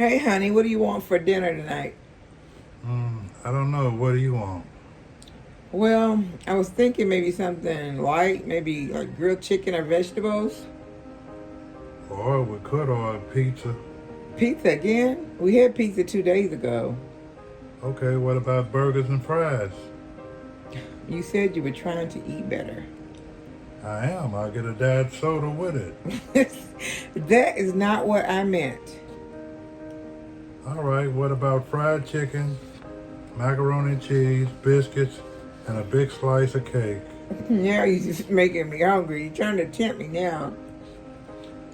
Hey, honey, what do you want for dinner tonight? I don't know. What do you want? Well, I was thinking maybe something light, maybe like grilled chicken or vegetables. Or we could order pizza. Pizza again? We had pizza 2 days ago. Okay, what about burgers and fries? You said you were trying to eat better. I am. I'll get a dad soda with it. That is not what I meant. All right, what about fried chicken, macaroni and cheese, biscuits, and a big slice of cake? Now you're just making me hungry. You're trying to tempt me now.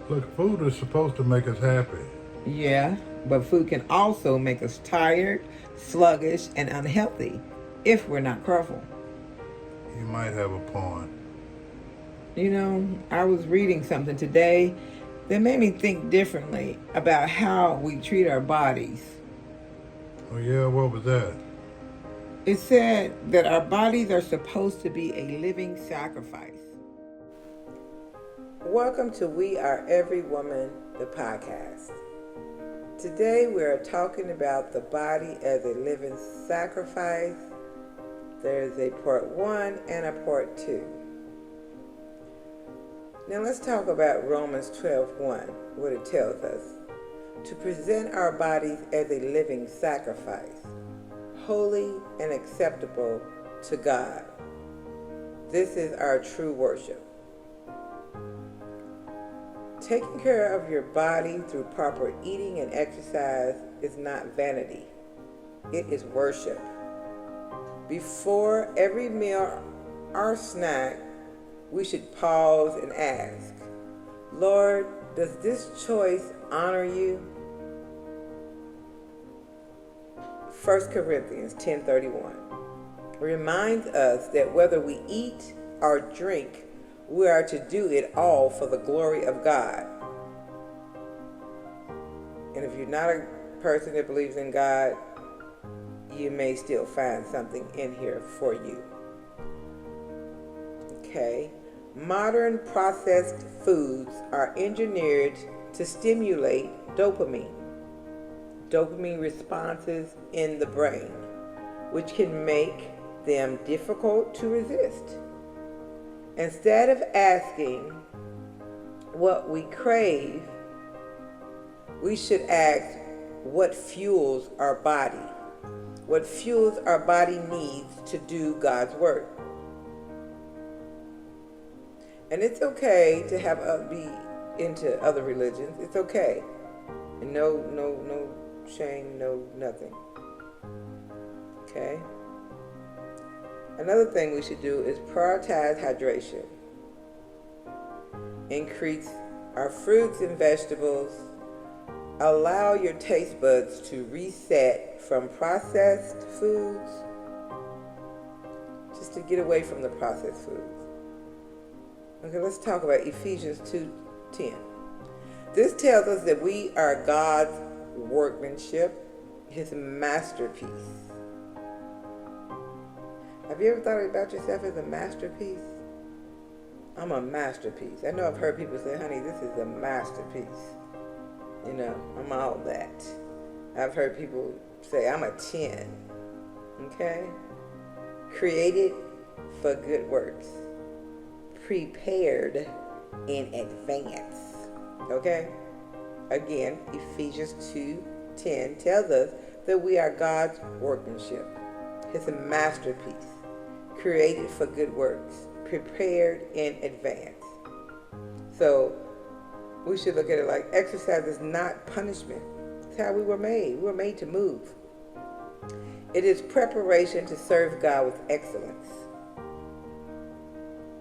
Look, food is supposed to make us happy. Yeah, but food can also make us tired, sluggish, and unhealthy if we're not careful. You might have a point. You know, I was reading something today that made me think differently about how we treat our bodies. Oh, yeah, what was that? It said that our bodies are supposed to be a living sacrifice. Welcome to We Are Every Woman, the podcast. Today we are talking about the body as a living sacrifice. There's a part one and a part two. Now let's talk about Romans 12:1, what it tells us. To present our bodies as a living sacrifice, holy and acceptable to God. This is our true worship. Taking care of your body through proper eating and exercise is not vanity. It is worship. Before every meal or snack, we should pause and ask, Lord, does this choice honor you? 1 Corinthians 10:31 reminds us that whether we eat or drink, we are to do it all for the glory of God. And if you're not a person that believes in God, you may still find something in here for you. Okay. Modern processed foods are engineered to stimulate dopamine responses in the brain, which can make them difficult to resist. Instead of asking what we crave, we should ask what fuels our body. What fuels our body needs to do God's work. And it's okay to be into other religions. It's okay. And no shame, no nothing. Okay? Another thing we should do is prioritize hydration. Increase our fruits and vegetables. Allow your taste buds to reset from processed foods, just to get away from the processed foods. Okay, let's talk about Ephesians 2:10. This tells us that we are God's workmanship, His masterpiece. Have you ever thought about yourself as a masterpiece? I'm a masterpiece. I know I've heard people say, honey, this is a masterpiece. You know, I'm all that. I've heard people say, I'm a 10. Okay? Created for good works. Prepared in advance. Okay? Again, Ephesians 2:10 tells us that we are God's workmanship, His masterpiece, created for good works, prepared in advance. So we should look at it like exercise is not punishment. It's how we were made. We were made to move. It is preparation to serve God with excellence.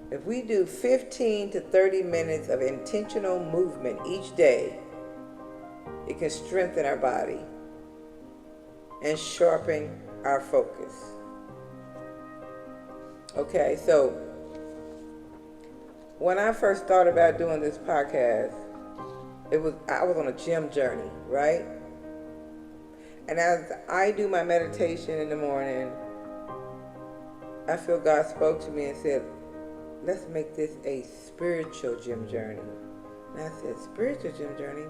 If we do 15 to 30 minutes of intentional movement each day, it can strengthen our body and sharpen our focus. Okay, so when I first thought about doing this podcast, I was on a gym journey, right? And as I do my meditation in the morning, I feel God spoke to me and said, let's make this a spiritual gym journey. And I said, spiritual gym journey?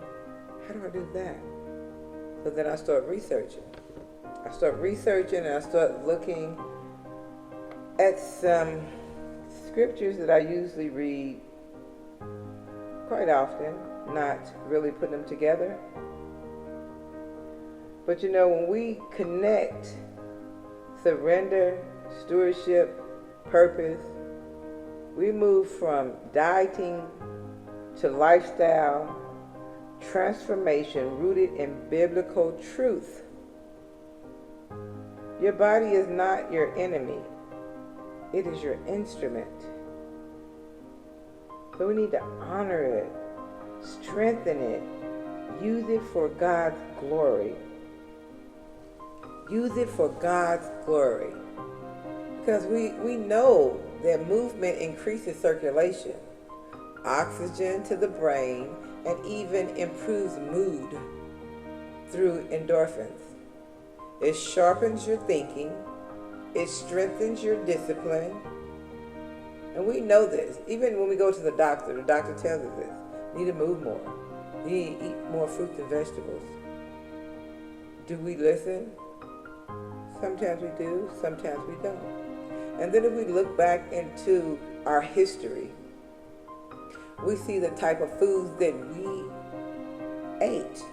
How do I do that? So then I start researching. And I start looking at some scriptures that I usually read quite often, not really putting them together. But when we connect surrender, stewardship, purpose, we move from dieting to lifestyle transformation rooted in biblical truth. Your body is not your enemy. It is your instrument. So we need to honor it, strengthen it, use it for God's glory. Use it for God's glory. Because we know that movement increases circulation, oxygen to the brain, and even improves mood through endorphins. It sharpens your thinking. It strengthens your discipline. And we know this. Even when we go to the doctor tells us this. You need to move more. You need to eat more fruits and vegetables. Do we listen? Sometimes we do, sometimes we don't. And then if we look back into our history, we see the type of foods that we ate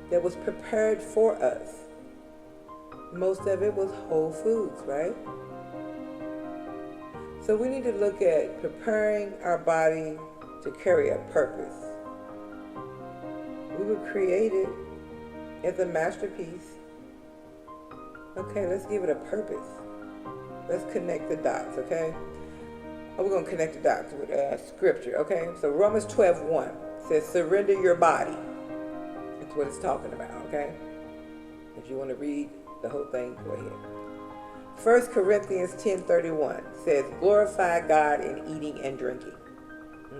that was prepared for us. Most of it was whole foods, right? So we need to look at preparing our body to carry a purpose. We were created as a masterpiece. Okay, let's give it a purpose. Let's connect the dots, okay? We're going to connect the dots with scripture, okay? So Romans 12:1 says, surrender your body. That's what it's talking about, okay? If you want to read the whole thing, go ahead. 1 Corinthians 10:31 says, glorify God in eating and drinking.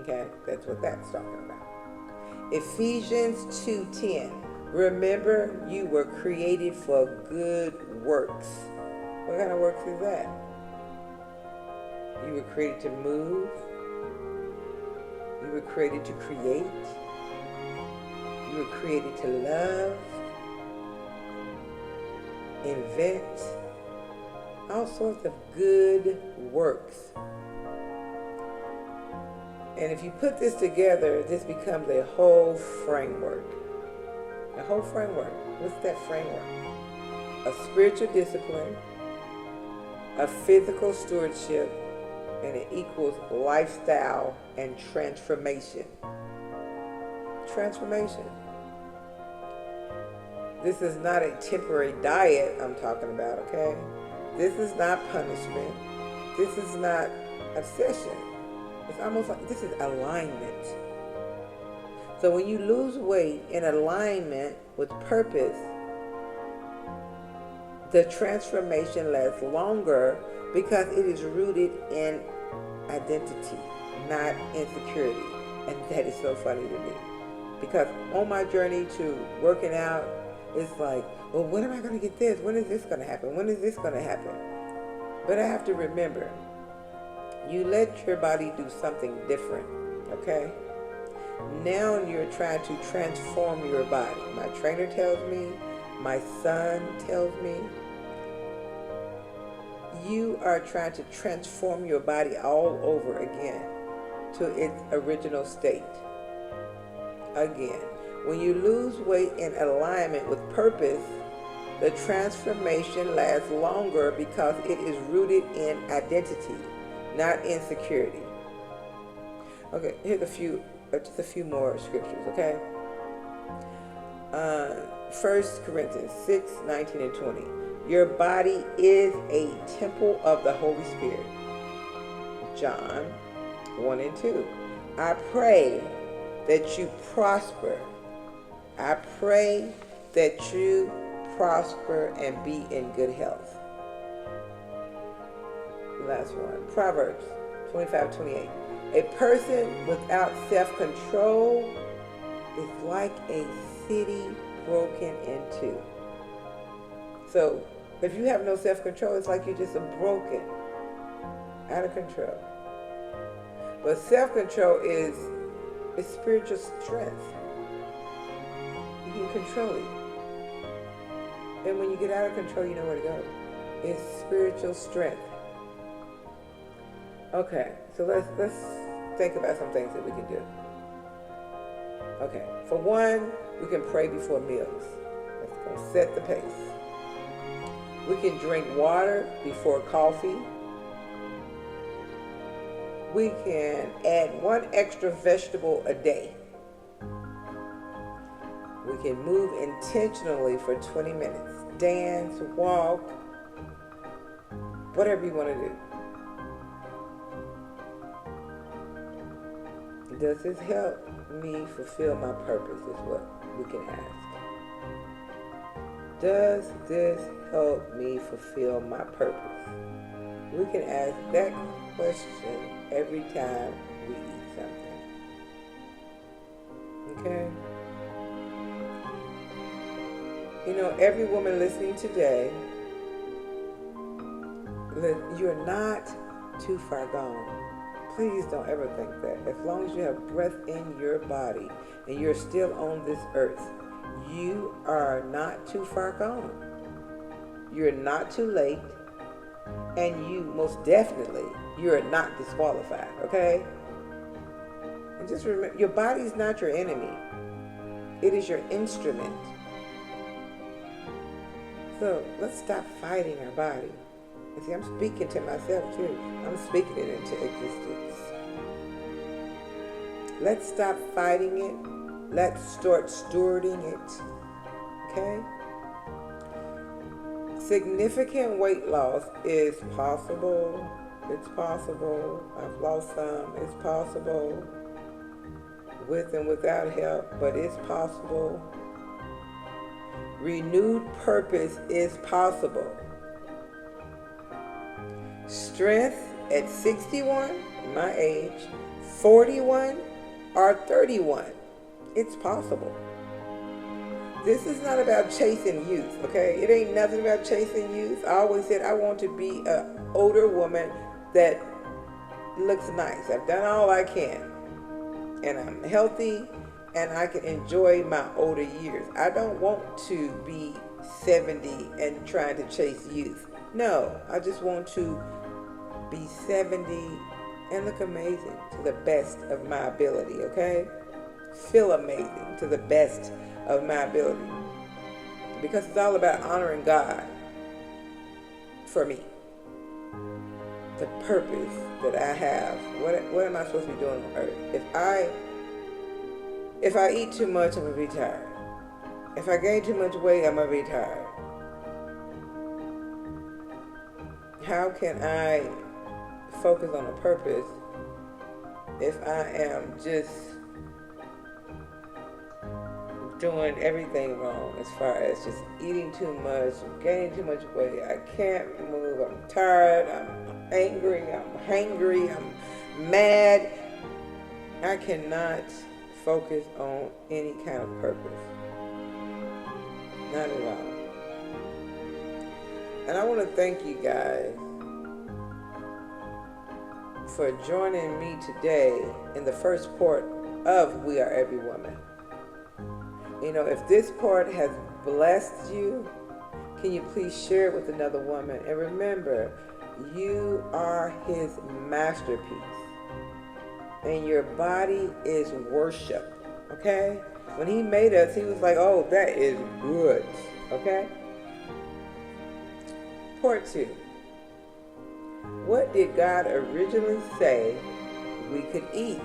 Okay, that's what that's talking about. Ephesians 2:10, remember you were created for good works. What kind of works is that? You were created to move. You were created to create. You were created to love, invent, all sorts of good works. And if you put this together, this becomes a whole framework. A whole framework. What's that framework? A spiritual discipline, a physical stewardship, and it equals lifestyle and transformation. Transformation. This is not a temporary diet I'm talking about, okay? This is not punishment. This is not obsession. It's almost like this is alignment. So when you lose weight in alignment with purpose, the transformation lasts longer because it is rooted in identity, not insecurity. And that is so funny to me. Because on my journey to working out, it's like, well, when am I going to get this? When is this going to happen? When is this going to happen? But I have to remember, you let your body do something different, okay? Now you're trying to transform your body. My trainer tells me, my son tells me, you are trying to transform your body all over again to its original state. Again, when you lose weight in alignment with purpose, the transformation lasts longer because it is rooted in identity, not insecurity. Okay, here's just a few more scriptures, okay? 1 Corinthians 6:19 and 20. Your body is a temple of the Holy Spirit. John 1 and 2. I pray that you prosper. I pray that you prosper and be in good health. Last one. Proverbs 25:28. A person without self-control is like a city broken into. So, if you have no self-control, it's like you're just broken, out of control. But self-control is spiritual strength. You can control it. And when you get out of control, you know where to go. It's spiritual strength. Okay, so let's think about some things that we can do. Okay, for one, we can pray before meals. That's going to set the pace. We can drink water before coffee. We can add one extra vegetable a day. We can move intentionally for 20 minutes. Dance, walk, whatever you want to do. Does this help me fulfill my purpose is what we can ask. Does this help me fulfill my purpose? We can ask that question every time we eat something. Okay? You know, every woman listening today, you're not too far gone. Please don't ever think that. As long as you have breath in your body and you're still on this earth, you are not too far gone. You're not too late, and you most definitely, you're not disqualified, okay? And just remember, your body is not your enemy. It is your instrument. So let's stop fighting our body. And see, I'm speaking to myself too. I'm speaking it into existence. Let's stop fighting it. Let's start stewarding it. Okay? Significant weight loss is possible. It's possible. I've lost some. It's possible. With and without help, but it's possible. Renewed purpose is possible. Strength at 61, my age, 41, or 31. It's possible. This is not about chasing youth, okay? It ain't nothing about chasing youth. I always said I want to be an older woman that looks nice. I've done all I can. And I'm healthy, and I can enjoy my older years. I don't want to be 70 and trying to chase youth. No, I just want to be 70 and look amazing to the best of my ability, okay? Feel amazing to the best of my ability. Because it's all about honoring God for me. The purpose that I have. What am I supposed to be doing on earth? If I eat too much, I'm going to be tired. If I gain too much weight, I'm going to be tired. How can I focus on a purpose if I am just doing everything wrong as far as just eating too much, gaining too much weight? I can't move. I'm tired. I'm angry. I'm hangry. I'm mad. I cannot focus on any kind of purpose. Not at all. And I want to thank you guys for joining me today in the first part of We Are Every Woman. You know, if this part has blessed you, can you please share it with another woman? And remember, you are His masterpiece. And your body is worship. Okay? When He made us, He was like, oh, that is good. Okay? Part 2. What did God originally say we could eat?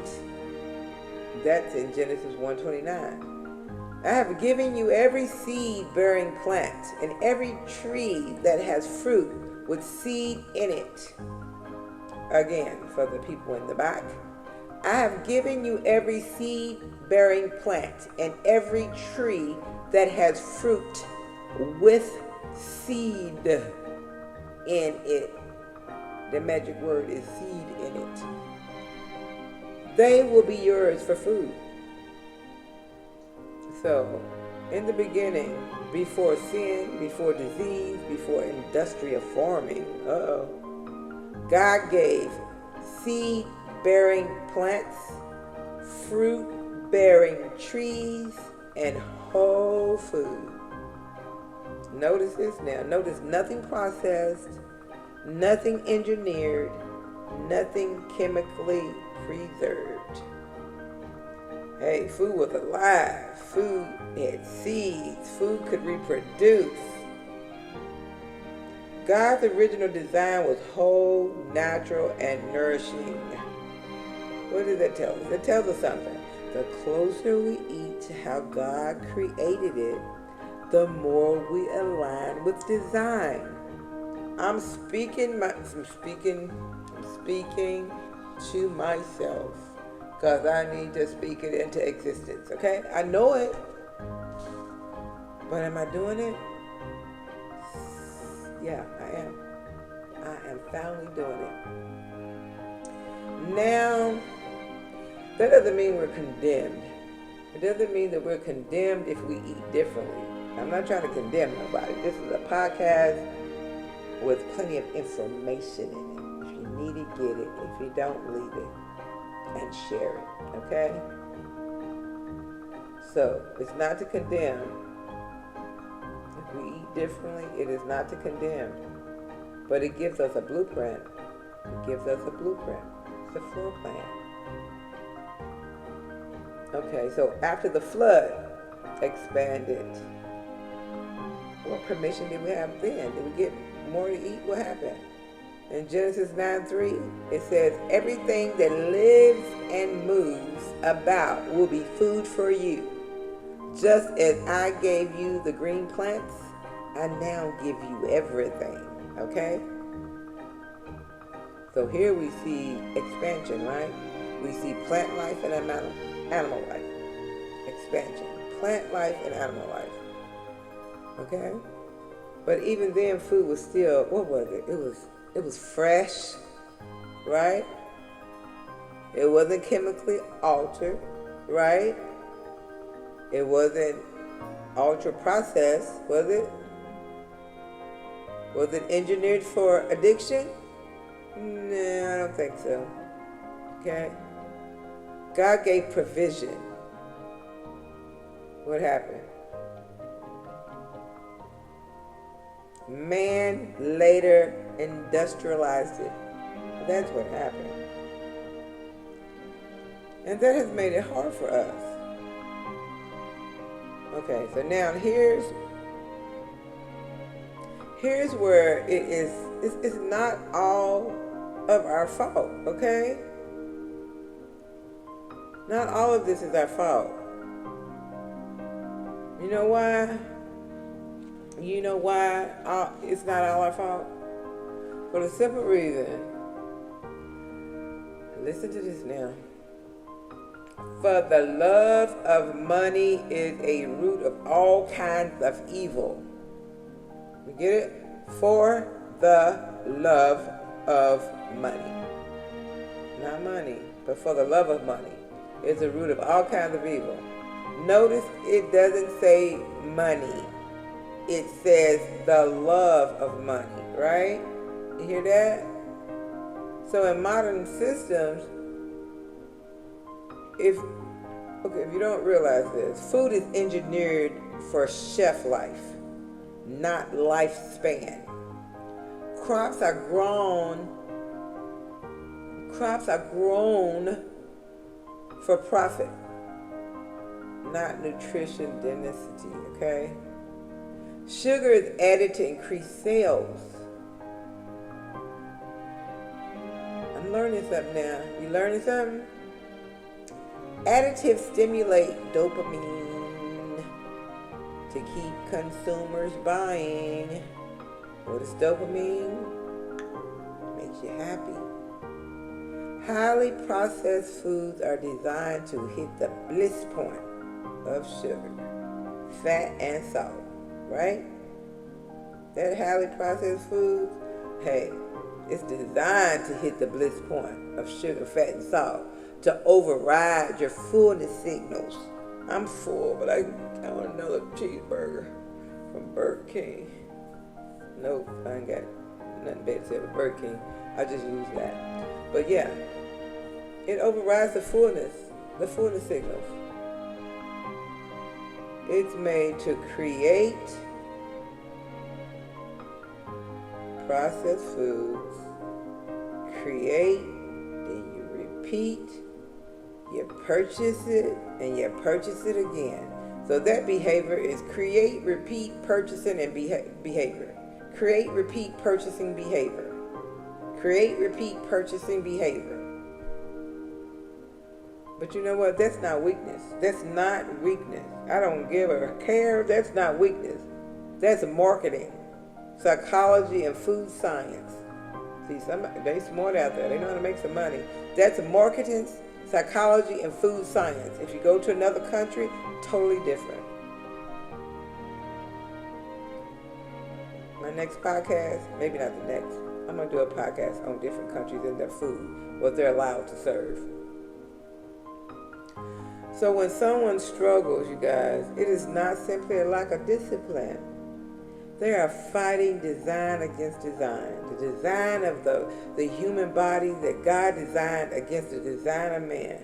That's in Genesis 1:29. I have given you every seed-bearing plant and every tree that has fruit with seed in it. Again, for the people in the back. I have given you every seed-bearing plant and every tree that has fruit with seed in it. The magic word is seed in it. They will be yours for food. So, in the beginning, before sin, before disease, before industrial farming, God gave seed-bearing plants, fruit-bearing trees, and whole food. Notice this now. Notice nothing processed, nothing engineered, nothing chemically preserved. Hey, food was alive. Food had seeds. Food could reproduce. God's original design was whole, natural, and nourishing. What does that tell us? It tells us something. The closer we eat to how God created it, the more we align with design. I'm speaking to myself because I need to speak it into existence. Okay? I know it, but am I doing it? Yeah, I am. I am finally doing it. Now, that doesn't mean we're condemned. It doesn't mean that we're condemned if we eat differently. I'm not trying to condemn nobody. This is a podcast with plenty of information in it. If you need it, get it. If you don't, leave it and share it. Okay? So, it's not to condemn. If we eat differently, it is not to condemn. But it gives us a blueprint. It gives us a blueprint. It's a floor plan. Okay, so after the flood expanded, what permission did we have then? Did we get more to eat? What happened? In Genesis 9:3, it says, everything that lives and moves about will be food for you. Just as I gave you the green plants, I now give you everything. Okay? So here we see expansion, right? We see plant life and animal life. Expansion. Plant life and animal life. Okay? But even then food was still, what was it? It was fresh, right? It wasn't chemically altered, right? It wasn't ultra processed, was it? Was it engineered for addiction? No, I don't think so. Okay? God gave provision. What happened? Man later industrialized it. That's what happened. And that has made it hard for us. Okay, so now here's where it's not all of our fault, okay? Not all of this is our fault. You know why? You know why it's not all our fault? For the simple reason. Listen to this now. For the love of money is a root of all kinds of evil. You get it? For the love of money. Not money, but for the love of money is a root of all kinds of evil. Notice it doesn't say money. It says the love of money, right? You hear that? So in modern systems, if you don't realize this, food is engineered for shelf life, not lifespan. Crops are grown for profit, not nutrition density, okay? Sugar is added to increase sales. I'm learning something now. You learning something? Additives stimulate dopamine to keep consumers buying. What is dopamine? Makes you happy. Highly processed foods are designed to hit the bliss point of sugar, fat, and salt. Right? That highly processed food, hey, it's designed to hit the bliss point of sugar, fat, and salt to override your fullness signals. I'm full, but I want another cheeseburger from Burger King. Nope, I ain't got nothing bad to say with Burger King. I just use that. But yeah, it overrides the fullness signals. It's made to create processed foods. Create, then you repeat, you purchase it, and you purchase it again. So that behavior is create, repeat, purchasing, and behavior. Create, repeat, purchasing behavior. Create, repeat, purchasing behavior. But you know what? That's not weakness. That's not weakness. I don't give a care. That's not weakness. That's marketing, psychology, and food science. See, they smart out there. They know how to make some money. That's marketing, psychology, and food science. If you go to another country, totally different. My next podcast, maybe not the next, I'm going to do a podcast on different countries and their food, what they're allowed to serve. So when someone struggles, you guys, it is not simply a lack of discipline. They are fighting design against design. The design of the human body that God designed against the design of man.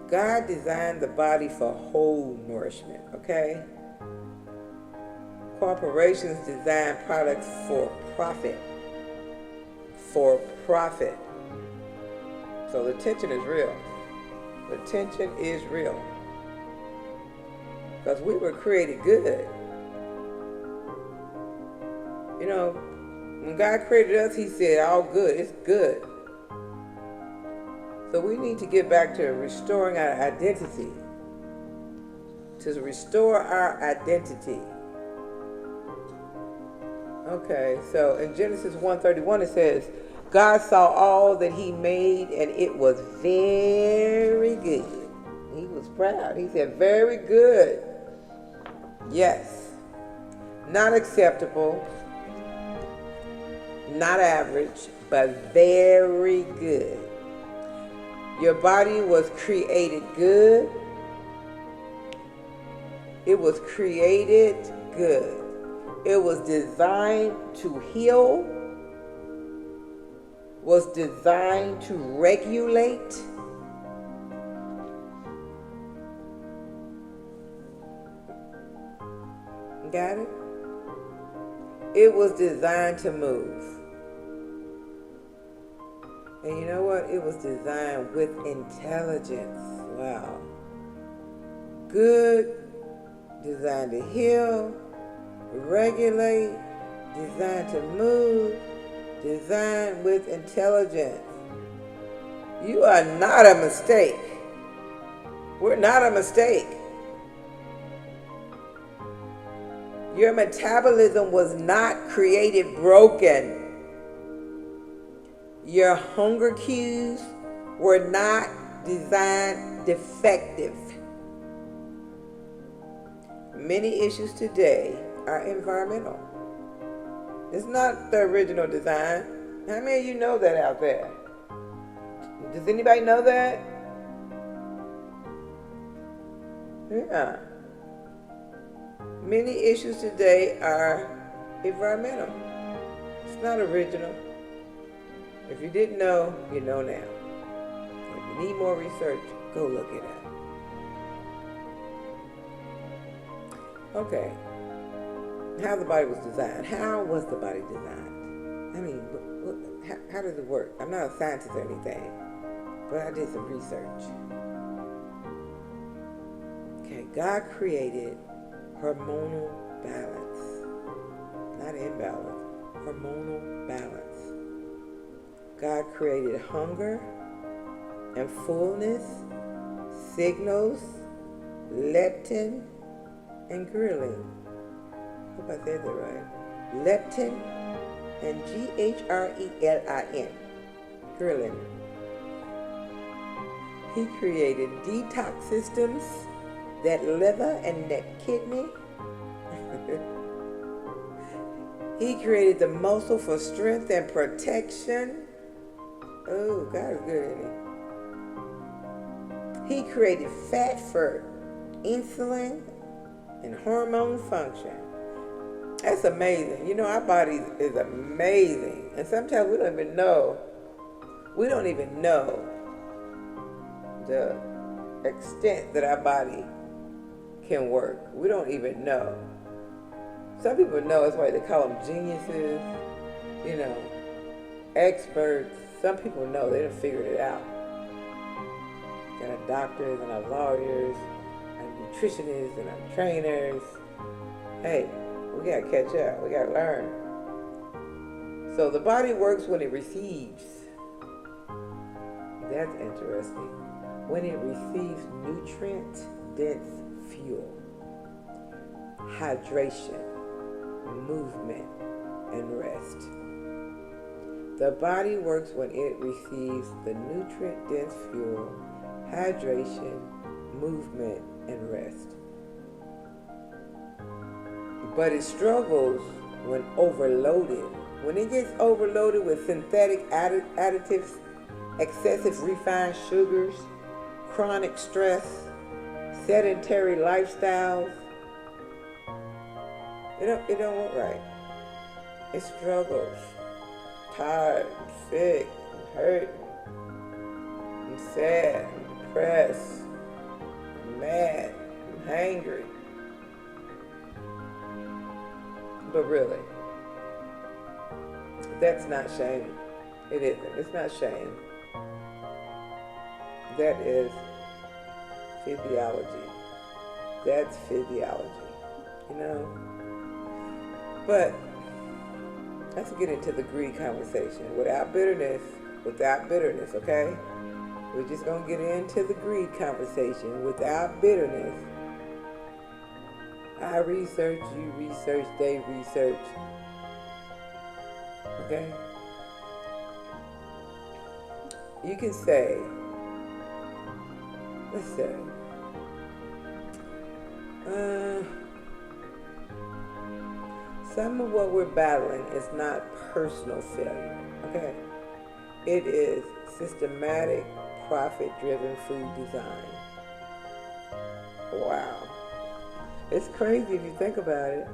God designed the body for whole nourishment, okay? Corporations design products for profit. For profit. So the tension is real. The tension is real. Because we were created good. You know, when God created us, He said, all good, it's good. So we need to get back to restoring our identity. To restore our identity. Okay, so in Genesis 1:31 it says, God saw all that He made and it was very good. He was proud. He said, very good. Yes. Not acceptable. Not average, but very good. Your body was created good. It was created good. It was designed to heal. Was designed to regulate. Got it? It was designed to move. And you know what? It was designed with intelligence. Wow. Good, designed to heal, regulate, designed to move, designed with intelligence. You are not a mistake. We're not a mistake. Your metabolism was not created broken. Your hunger cues were not designed defective. Many issues today are environmental. It's not the original design. How many of you know that out there? Does anybody know that? Yeah. Many issues today are environmental. It's not original. If you didn't know, you know now. If you need more research, go look it up. Okay. How the body was designed. How was the body designed? I mean, how does it work? I'm not a scientist or anything, but I did some research. Okay, God created hormonal balance. Not imbalance. Hormonal balance. God created hunger and fullness, signals, leptin, and ghrelin. Hope I said that right. Leptin and ghrelin. Ghrelin. He created detox systems, that liver and that kidney. He created the muscle for strength and protection. Oh, God is good, isn't He? He created fat for insulin and hormone function. That's amazing. You know, our body is amazing. And sometimes we don't even know. We don't even know the extent that our body can work. We don't even know. Some people know, that's why they call them geniuses, you know, experts. Some people know, they done figured it out. Got our doctors and our lawyers, our nutritionists and our trainers. Hey, we gotta catch up, we gotta learn. So the body works when it receives. That's interesting. When it receives nutrient-dense fuel, hydration, movement, and rest. The body works when it receives the nutrient-dense fuel, hydration, movement, and rest. But it struggles when overloaded. When it gets overloaded with synthetic additives, excessive refined sugars, chronic stress, sedentary lifestyles, it don't work right. It struggles. Tired, I'm sick, I'm hurt, I'm sad, I'm depressed, I'm mad, I'm hangry. But really, that's not shame. It isn't. It's not shame. That is physiology. That's physiology, you know? But let's get into the greed conversation. Without bitterness, okay? We're just going to get into the greed conversation without bitterness. I research, you research, they research. Okay? You can say, let's say, some of what we're battling is not personal failure, okay? It is systematic, profit-driven food design. Wow. It's crazy if you think about it.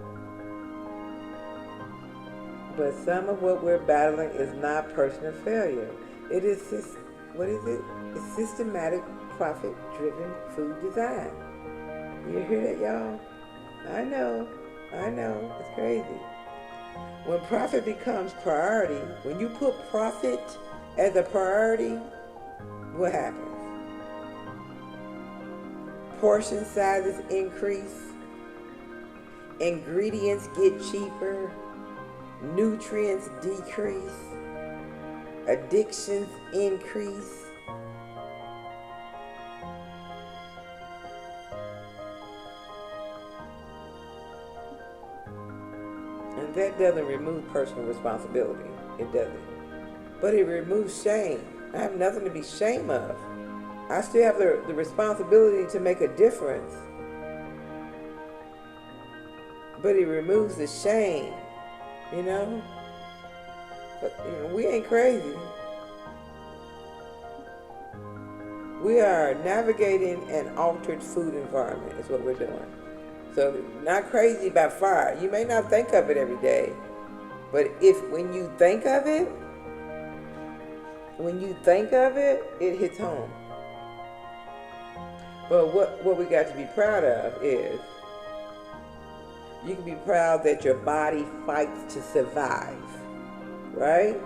But some of what we're battling is not personal failure. It is, what is it? It's systematic, profit-driven food design. You hear that, y'all? I know, it's crazy. When profit becomes priority, when you put profit as a priority, what happens? Portion sizes increase, ingredients get cheaper, nutrients decrease, addictions increase. And that doesn't remove personal responsibility. It doesn't. But it removes shame. I have nothing to be ashamed of. I still have the responsibility to make a difference. But it removes the shame, you know? But, you know, we ain't crazy. We are navigating an altered food environment is what we're doing. So not crazy by far. You may not think of it every day. But when you think of it, it hits home. But what we got to be proud of is, you can be proud that your body fights to survive, right?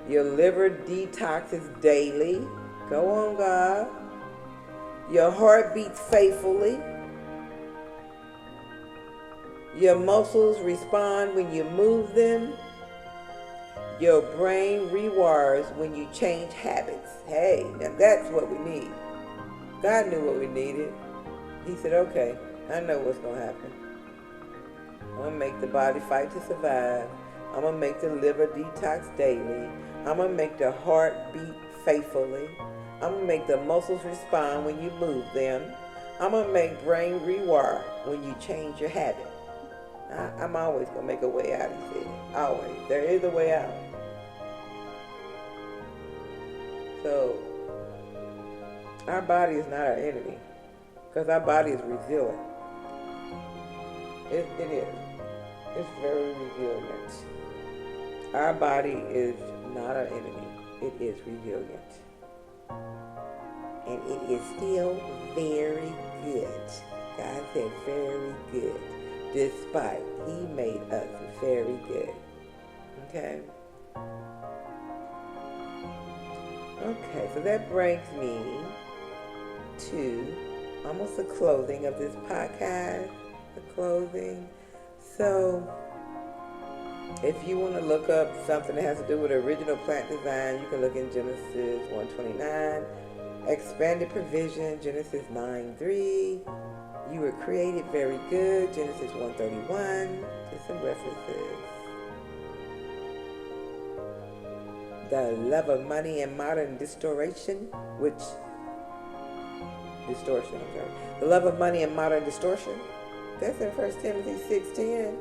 Your liver detoxes daily. Go on, God. Your heart beats faithfully. Your muscles respond when you move them. Your brain rewires when you change habits. Hey, now that's what we need. God knew what we needed. He said, okay, I know what's going to happen. I'm going to make the body fight to survive. I'm going to make the liver detox daily. I'm going to make the heart beat faithfully. I'm going to make the muscles respond when you move them. I'm going to make brain rewire when you change your habit. I'm always going to make a way out, he said. Always. There is a way out. So, our body is not our enemy. Because our body is resilient. It is. It's very resilient. Our body is not our enemy. It is resilient. And it is still very good. God said very good. despite. He made us very good. Okay? Okay, so that brings me to almost the closing of this podcast. The closing. So, if you want to look up something that has to do with original plant design, you can look in Genesis 1:29, expanded provision, Genesis 9:3. You were created very good, Genesis 1:31. Just some references. The love of money and modern distortion, The love of money and modern distortion. That's in 1 Timothy 6:10.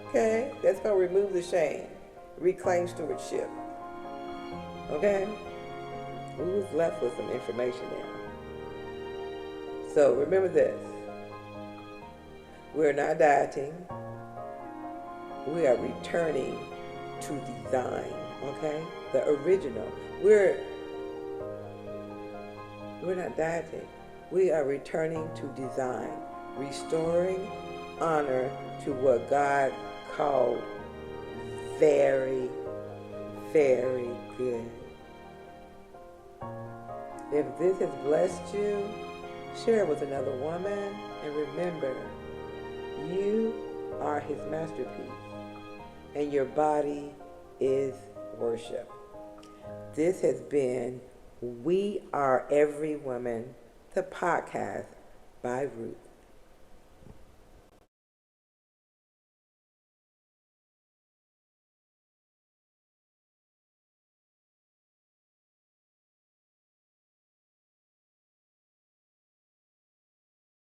Okay? That's going to remove the shame. Reclaim stewardship. Okay? We was left with some information now. So remember this. We're not dieting. We are returning to design. Okay? The original. We're not dieting. We are returning to design. Restoring honor to what God called very, very good. If this has blessed you, share it with another woman. And remember, you are His masterpiece. And your body is worship. This has been We Are Every Woman, the podcast by Ruth.